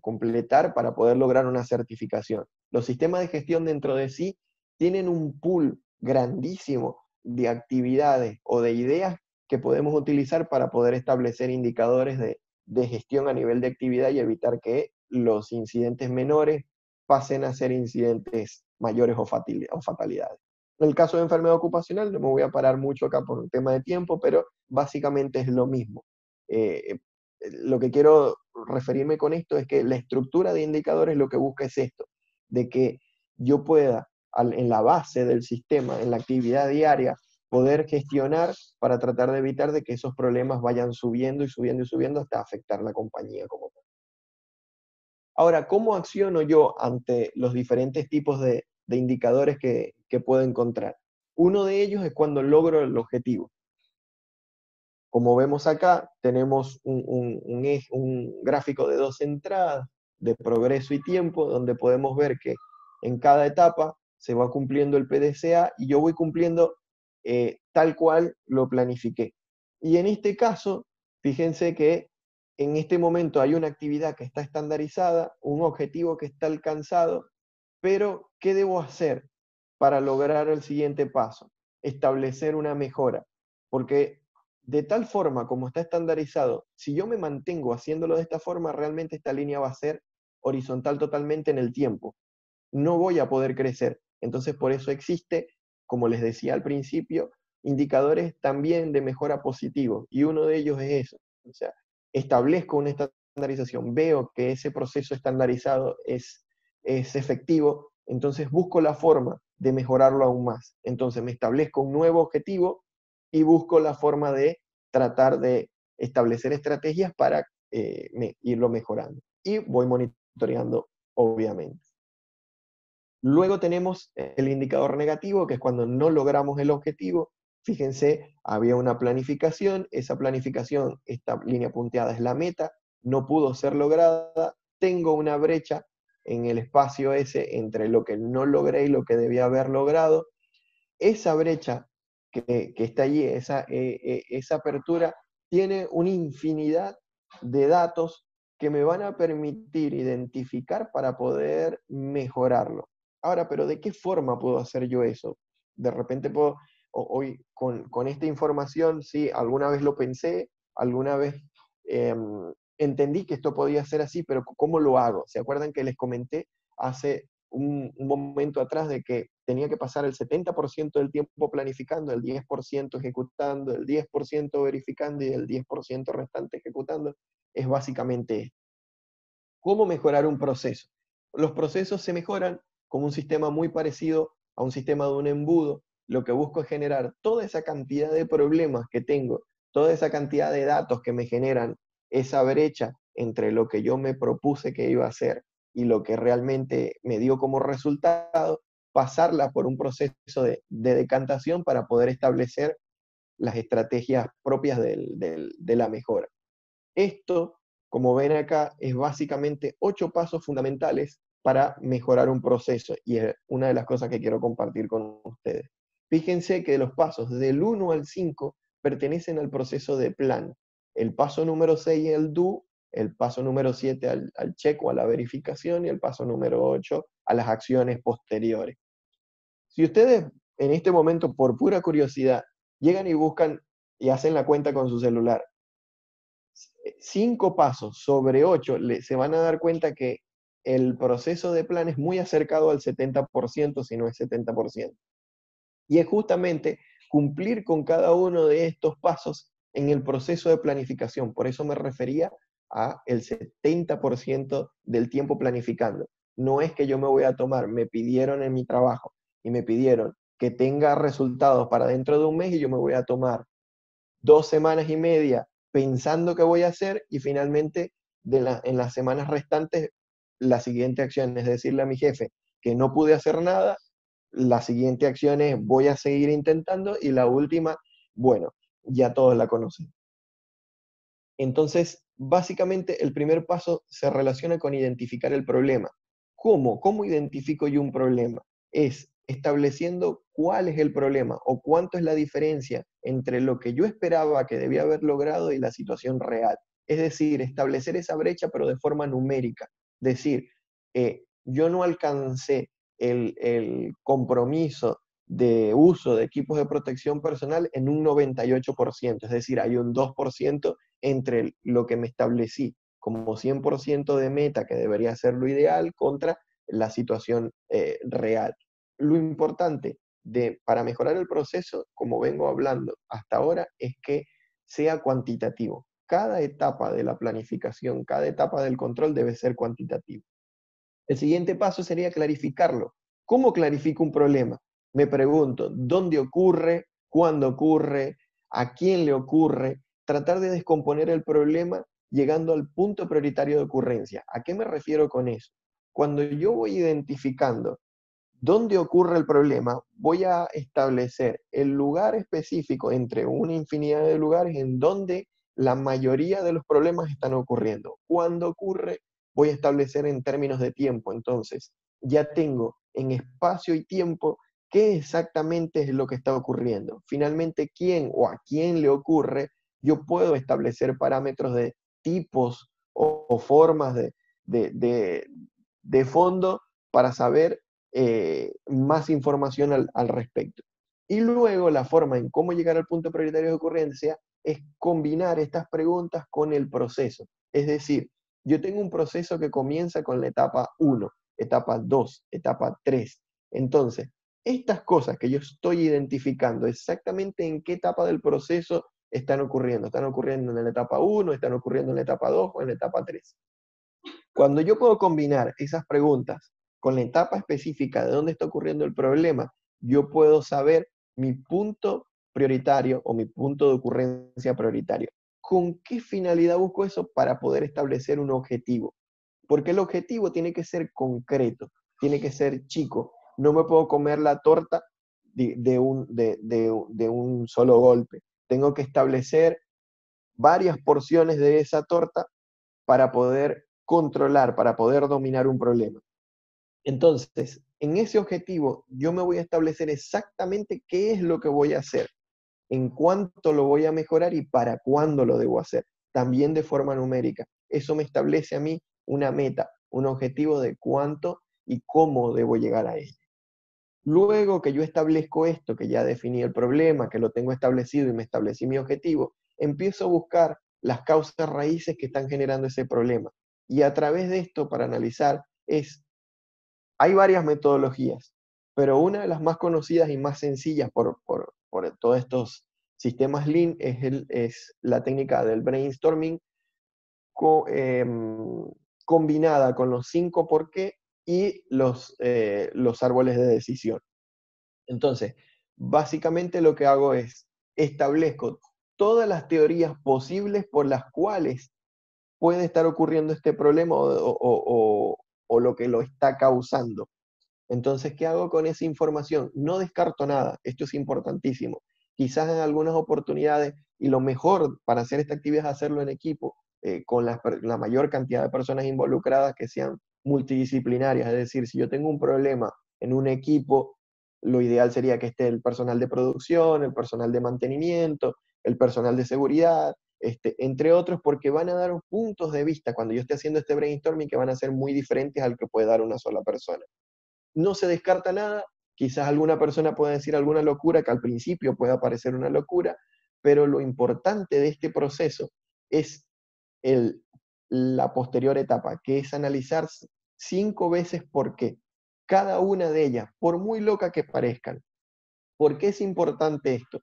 completar para poder lograr una certificación. Los sistemas de gestión dentro de sí tienen un pool grandísimo de actividades o de ideas que podemos utilizar para poder establecer indicadores de gestión a nivel de actividad y evitar que los incidentes menores pasen a ser incidentes mayores o fatalidades. En el caso de enfermedad ocupacional, no me voy a parar mucho acá por un tema de tiempo, pero básicamente es lo mismo. Lo que quiero referirme con esto es que la estructura de indicadores lo que busca es esto, de que yo pueda, en la base del sistema, en la actividad diaria, poder gestionar para tratar de evitar de que esos problemas vayan subiendo y subiendo y subiendo hasta afectar la compañía como tal. Ahora, ¿cómo acciono yo ante los diferentes tipos de indicadores que puedo encontrar? Uno de ellos es cuando logro el objetivo. Como vemos acá, tenemos un gráfico de 2 entradas de progreso y tiempo, donde podemos ver que en cada etapa se va cumpliendo el PDCA y yo voy cumpliendo tal cual lo planifiqué. Y en este caso, fíjense que en este momento hay una actividad que está estandarizada, un objetivo que está alcanzado, pero ¿qué debo hacer para lograr el siguiente paso? Establecer una mejora, porque de tal forma como está estandarizado, si yo me mantengo haciéndolo de esta forma, realmente esta línea va a ser horizontal totalmente en el tiempo. No voy a poder crecer. Entonces, por eso existe, como les decía al principio, indicadores también de mejora positivos. Y uno de ellos es eso. O sea, establezco una estandarización, veo que ese proceso estandarizado es efectivo, entonces busco la forma de mejorarlo aún más. Entonces me establezco un nuevo objetivo y busco la forma de tratar de establecer estrategias para irlo mejorando. Y voy monitoreando, obviamente. Luego tenemos el indicador negativo, que es cuando no logramos el objetivo. Fíjense, había una planificación, esa planificación, esta línea punteada es la meta, no pudo ser lograda, tengo una brecha en el espacio ese entre lo que no logré y lo que debía haber logrado. Esa brecha que está allí, esa apertura, tiene una infinidad de datos que me van a permitir identificar para poder mejorarlo. Ahora, pero ¿de qué forma puedo hacer yo eso? De repente puedo, hoy con esta información, sí, alguna vez lo pensé, alguna vez eh, entendí que esto podía ser así, pero ¿cómo lo hago? ¿Se acuerdan que les comenté hace un momento atrás de que tenía que pasar el 70% del tiempo planificando, el 10% ejecutando, el 10% verificando y el 10% restante ejecutando? Es básicamente esto. ¿Cómo mejorar un proceso? Los procesos se mejoran con un sistema muy parecido a un sistema de un embudo. Lo que busco es generar toda esa cantidad de problemas que tengo, toda esa cantidad de datos que me generan esa brecha entre lo que yo me propuse que iba a hacer y lo que realmente me dio como resultado, pasarla por un proceso de decantación para poder establecer las estrategias propias de la mejora. Esto, como ven acá, es básicamente 8 pasos fundamentales para mejorar un proceso y es una de las cosas que quiero compartir con ustedes. Fíjense que los pasos del 1 al 5 pertenecen al proceso de plan. El paso número 6 es el do, el paso número 7 al check o a la verificación y el paso número 8 a las acciones posteriores. Si ustedes en este momento, por pura curiosidad, llegan y buscan y hacen la cuenta con su celular, 5 pasos sobre 8, se van a dar cuenta que el proceso de plan es muy acercado al 70%, si no es 70%. Y es justamente cumplir con cada uno de estos pasos en el proceso de planificación. Por eso me refería a el 70% del tiempo planificando. No es que yo me voy a tomar, me pidieron en mi trabajo y me pidieron que tenga resultados para dentro de un mes y yo me voy a tomar 2 semanas y media pensando qué voy a hacer y finalmente en las semanas restantes la siguiente acción es decirle a mi jefe que no pude hacer nada, la siguiente acción es voy a seguir intentando y la última, bueno, ya todos la conocen. Entonces, básicamente el primer paso se relaciona con identificar el problema. ¿Cómo? ¿Cómo identifico yo un problema? Es estableciendo cuál es el problema o cuánto es la diferencia entre lo que yo esperaba que debía haber logrado y la situación real. Es decir, establecer esa brecha pero de forma numérica. Decir, yo no alcancé el compromiso de uso de equipos de protección personal en un 98%, es decir, hay un 2% entre lo que me establecí como 100% de meta, que debería ser lo ideal, contra la situación real. Lo importante para mejorar el proceso, como vengo hablando hasta ahora, es que sea cuantitativo. Cada etapa de la planificación, cada etapa del control debe ser cuantitativo. El siguiente paso sería clarificarlo. ¿Cómo clarifico un problema? Me pregunto, ¿dónde ocurre? ¿Cuándo ocurre? ¿A quién le ocurre? Tratar de descomponer el problema llegando al punto prioritario de ocurrencia. ¿A qué me refiero con eso? Cuando yo voy identificando dónde ocurre el problema, voy a establecer el lugar específico entre una infinidad de lugares en donde la mayoría de los problemas están ocurriendo. ¿Cuándo ocurre? Voy a establecer en términos de tiempo. Entonces, ya tengo en espacio y tiempo qué exactamente es lo que está ocurriendo. Finalmente, quién o a quién le ocurre, yo puedo establecer parámetros de tipos o formas de fondo para saber más información al respecto. Y luego la forma en cómo llegar al punto prioritario de ocurrencia es combinar estas preguntas con el proceso. Es decir, yo tengo un proceso que comienza con la etapa 1, etapa 2, etapa 3. Entonces, estas cosas que yo estoy identificando, exactamente en qué etapa del proceso están ocurriendo. Están ocurriendo en la etapa 1, están ocurriendo en la etapa 2 o en la etapa 3. Cuando yo puedo combinar esas preguntas con la etapa específica de dónde está ocurriendo el problema, yo puedo saber mi punto prioritario o mi punto de ocurrencia prioritario. ¿Con qué finalidad busco eso? Para poder establecer un objetivo. Porque el objetivo tiene que ser concreto, tiene que ser chico. No me puedo comer la torta de un solo golpe. Tengo que establecer varias porciones de esa torta para poder controlar, para poder dominar un problema. Entonces, en ese objetivo, yo me voy a establecer exactamente qué es lo que voy a hacer, en cuánto lo voy a mejorar y para cuándo lo debo hacer, también de forma numérica. Eso me establece a mí una meta, un objetivo de cuánto y cómo debo llegar a él. Luego que yo establezco esto, que ya definí el problema, que lo tengo establecido y me establecí mi objetivo, empiezo a buscar las causas raíces que están generando ese problema. Y a través de esto, para analizar, hay varias metodologías, pero una de las más conocidas y más sencillas por todos estos sistemas Lean es la técnica del brainstorming co, eh, combinada con los 5 por qué y los árboles de decisión. Entonces, básicamente lo que hago es establezco todas las teorías posibles por las cuales puede estar ocurriendo este problema o lo que lo está causando. Entonces, ¿qué hago con esa información? No descarto nada, esto es importantísimo. Quizás en algunas oportunidades, y lo mejor para hacer esta actividad es hacerlo en equipo, con la mayor cantidad de personas involucradas que sean multidisciplinarias. Es decir, si yo tengo un problema en un equipo, lo ideal sería que esté el personal de producción, el personal de mantenimiento, el personal de seguridad, entre otros, porque van a dar puntos de vista cuando yo esté haciendo este brainstorming que van a ser muy diferentes al que puede dar una sola persona. No se descarta nada, quizás alguna persona pueda decir alguna locura que al principio pueda parecer una locura, pero lo importante de este proceso es la posterior etapa, que es analizar 5 veces por qué. Cada una de ellas, por muy loca que parezcan. ¿Por qué es importante esto?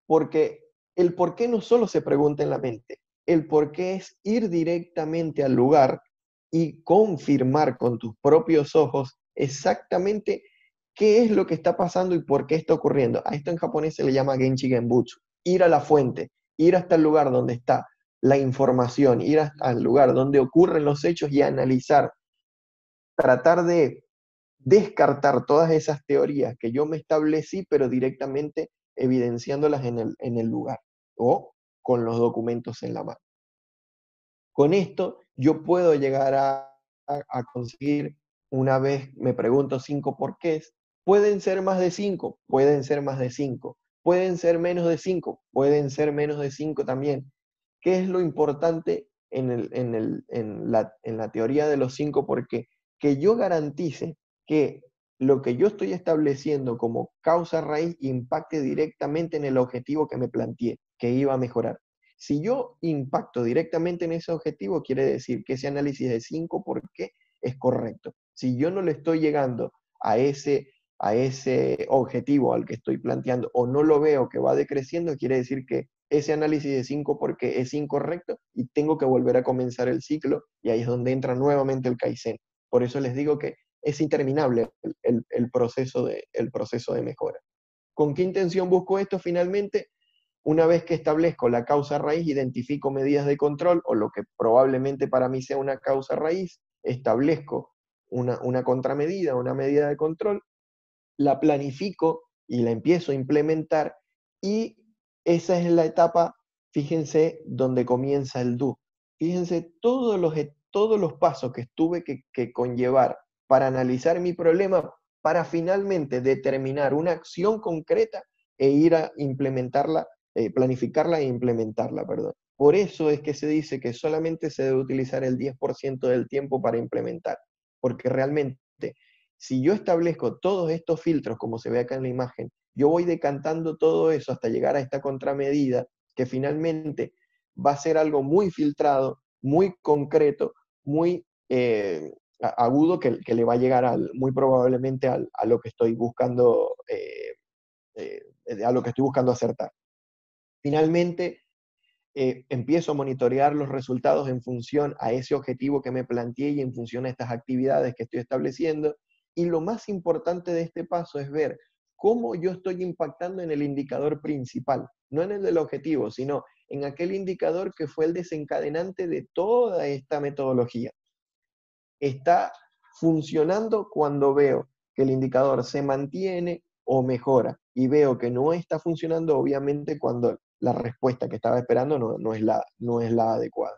Porque el por qué no solo se pregunta en la mente, el por qué es ir directamente al lugar y confirmar con tus propios ojos exactamente qué es lo que está pasando y por qué está ocurriendo. A esto en japonés se le llama Genchi Genbutsu, ir a la fuente, ir hasta el lugar donde está la información, ir hasta el lugar donde ocurren los hechos y analizar, tratar de descartar todas esas teorías que yo me establecí, pero directamente evidenciándolas en el lugar o con los documentos en la mano. Con esto yo puedo llegar a conseguir, una vez me pregunto 5 porqués, pueden ser más de 5, pueden ser más de 5, pueden ser menos de 5, pueden ser menos de 5 también. ¿Qué es lo importante en la teoría de los 5 porqués? Que yo garantice que lo que yo estoy estableciendo como causa raíz impacte directamente en el objetivo que me planteé, que iba a mejorar. Si yo impacto directamente en ese objetivo, quiere decir que ese análisis de 5 por qué es correcto. Si yo no le estoy llegando a ese objetivo al que estoy planteando o no lo veo que va decreciendo, quiere decir que ese análisis de 5 por qué es incorrecto y tengo que volver a comenzar el ciclo y ahí es donde entra nuevamente el Kaizen. Por eso les digo que es interminable el proceso de mejora. ¿Con qué intención busco esto finalmente? Una vez que establezco la causa raíz, identifico medidas de control, o lo que probablemente para mí sea una causa raíz, establezco una contramedida, una medida de control, la planifico y la empiezo a implementar, y esa es la etapa, fíjense, donde comienza el do. Fíjense todos los pasos que tuve que conllevar para analizar mi problema, para finalmente determinar una acción concreta e ir a implementarla, planificarla e implementarla, perdón. Por eso es que se dice que solamente se debe utilizar el 10% del tiempo para implementar, porque realmente si yo establezco todos estos filtros, como se ve acá en la imagen, yo voy decantando todo eso hasta llegar a esta contramedida, que finalmente va a ser algo muy filtrado, muy concreto, muy agudo, que le va a llegar muy probablemente a lo que estoy buscando, a lo que estoy buscando acertar. Finalmente, empiezo a monitorear los resultados en función a ese objetivo que me planteé y en función a estas actividades que estoy estableciendo. Y lo más importante de este paso es ver cómo yo estoy impactando en el indicador principal, no en el del objetivo, sino en aquel indicador que fue el desencadenante de toda esta metodología. Está funcionando cuando veo que el indicador se mantiene o mejora, y veo que no está funcionando, obviamente, cuando la respuesta que estaba esperando no es la adecuada.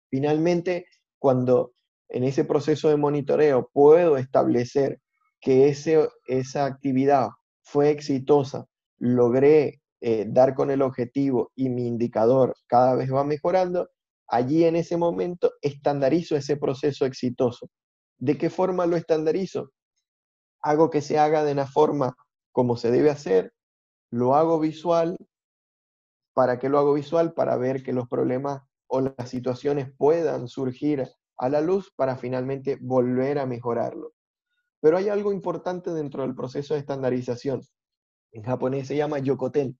Finalmente, cuando en ese proceso de monitoreo puedo establecer que esa actividad fue exitosa, logré dar con el objetivo y mi indicador cada vez va mejorando, allí en ese momento estandarizo ese proceso exitoso. ¿De qué forma lo estandarizo? Hago que se haga de una forma como se debe hacer, lo hago visual. ¿Para qué lo hago visual? Para ver que los problemas o las situaciones puedan surgir a la luz para finalmente volver a mejorarlo. Pero hay algo importante dentro del proceso de estandarización. En japonés se llama yokoten.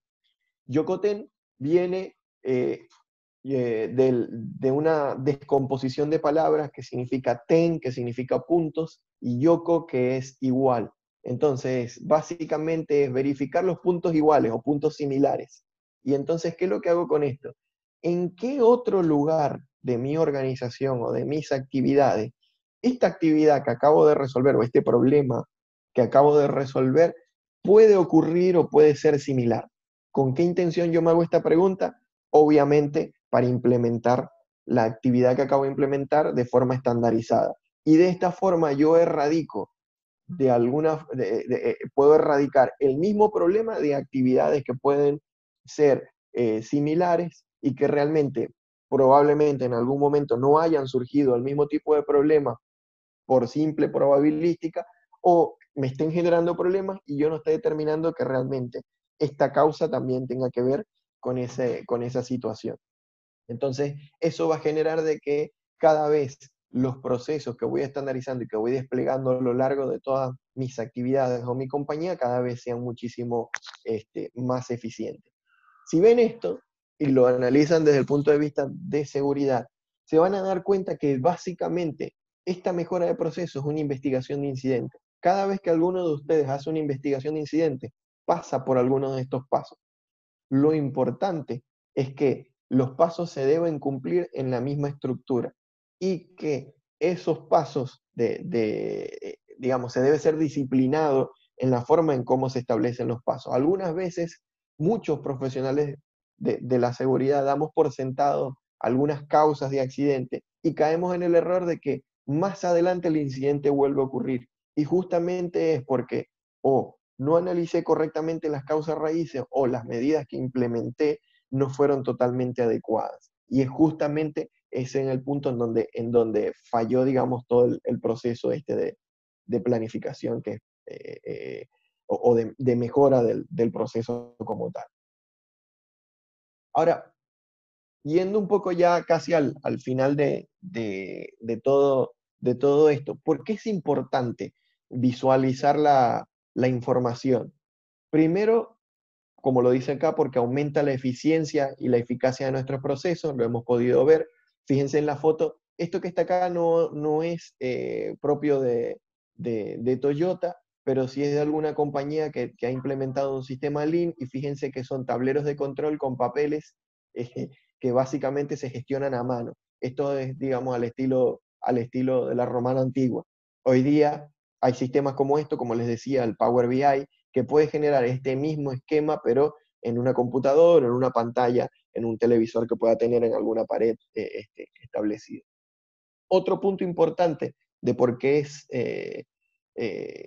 Yokoten viene de una descomposición de palabras que significa ten, que significa puntos, y yoko, que es igual. Entonces, básicamente es verificar los puntos iguales o puntos similares. Y entonces, ¿qué es lo que hago con esto? ¿En qué otro lugar de mi organización o de mis actividades, esta actividad que acabo de resolver o este problema que acabo de resolver puede ocurrir o puede ser similar? ¿Con qué intención yo me hago esta pregunta? Obviamente para implementar la actividad que acabo de implementar de forma estandarizada. Y de esta forma yo erradico puedo erradicar el mismo problema de actividades que pueden ser similares y que realmente probablemente en algún momento no hayan surgido el mismo tipo de problema por simple probabilística, o me estén generando problemas y yo no estoy determinando que realmente esta causa también tenga que ver con esa situación. Entonces, eso va a generar de que cada vez los procesos que voy estandarizando y que voy desplegando a lo largo de todas mis actividades o mi compañía cada vez sean muchísimo más eficientes. Si ven esto y lo analizan desde el punto de vista de seguridad, se van a dar cuenta que básicamente esta mejora de proceso es una investigación de incidentes. Cada vez que alguno de ustedes hace una investigación de incidentes, pasa por alguno de estos pasos. Lo importante es que los pasos se deben cumplir en la misma estructura y que esos pasos digamos, se debe ser disciplinado en la forma en cómo se establecen los pasos. Algunas veces, muchos profesionales de la seguridad damos por sentado algunas causas de accidente y caemos en el error de que más adelante el incidente vuelve a ocurrir. Y justamente es porque o no analicé correctamente las causas raíces o las medidas que implementé no fueron totalmente adecuadas. Y es justamente ese en el punto en donde falló, digamos, todo el proceso de planificación o de mejora del proceso como tal. Ahora, yendo un poco ya casi al final de todo esto, ¿por qué es importante visualizar la información? Primero, como lo dice acá, porque aumenta la eficiencia y la eficacia de nuestros procesos, lo hemos podido ver. Fíjense en la foto, esto que está acá no es propio de Toyota, pero sí es de alguna compañía que ha implementado un sistema Lean, y fíjense que son tableros de control con papeles que básicamente se gestionan a mano. Esto es, digamos, al estilo de la romana antigua. Hoy día hay sistemas como esto, como les decía, el Power BI, que puede generar este mismo esquema, pero en una computadora, en una pantalla, en un televisor que pueda tener en alguna pared establecida. Otro punto importante de por qué es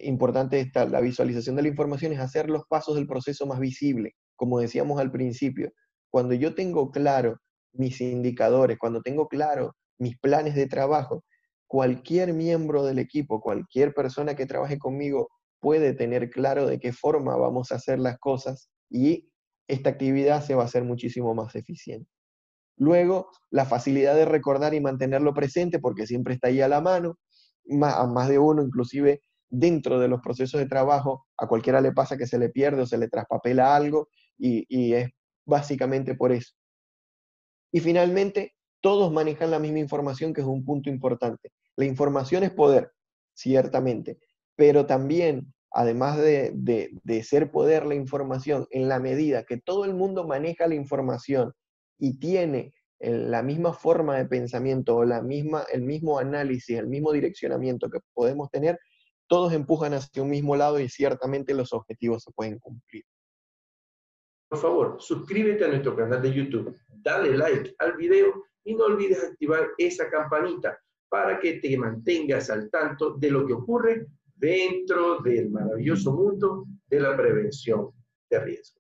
importante la visualización de la información es hacer los pasos del proceso más visible. Como decíamos al principio, cuando yo tengo claro mis indicadores, cuando tengo claro mis planes de trabajo, cualquier miembro del equipo, cualquier persona que trabaje conmigo puede tener claro de qué forma vamos a hacer las cosas y esta actividad se va a hacer muchísimo más eficiente. Luego, la facilidad de recordar y mantenerlo presente, porque siempre está ahí a la mano, a más de uno, inclusive dentro de los procesos de trabajo, a cualquiera le pasa que se le pierde o se le traspapela algo, y es básicamente por eso. Y finalmente, todos manejan la misma información, que es un punto importante. La información es poder, ciertamente, pero también, además de ser poder la información, en la medida que todo el mundo maneja la información y tiene la misma forma de pensamiento o el mismo análisis, el mismo direccionamiento que podemos tener, todos empujan hacia un mismo lado y ciertamente los objetivos se pueden cumplir. Por favor, suscríbete a nuestro canal de YouTube, dale like al video y no olvides activar esa campanita para que te mantengas al tanto de lo que ocurre dentro del maravilloso mundo de la prevención de riesgos.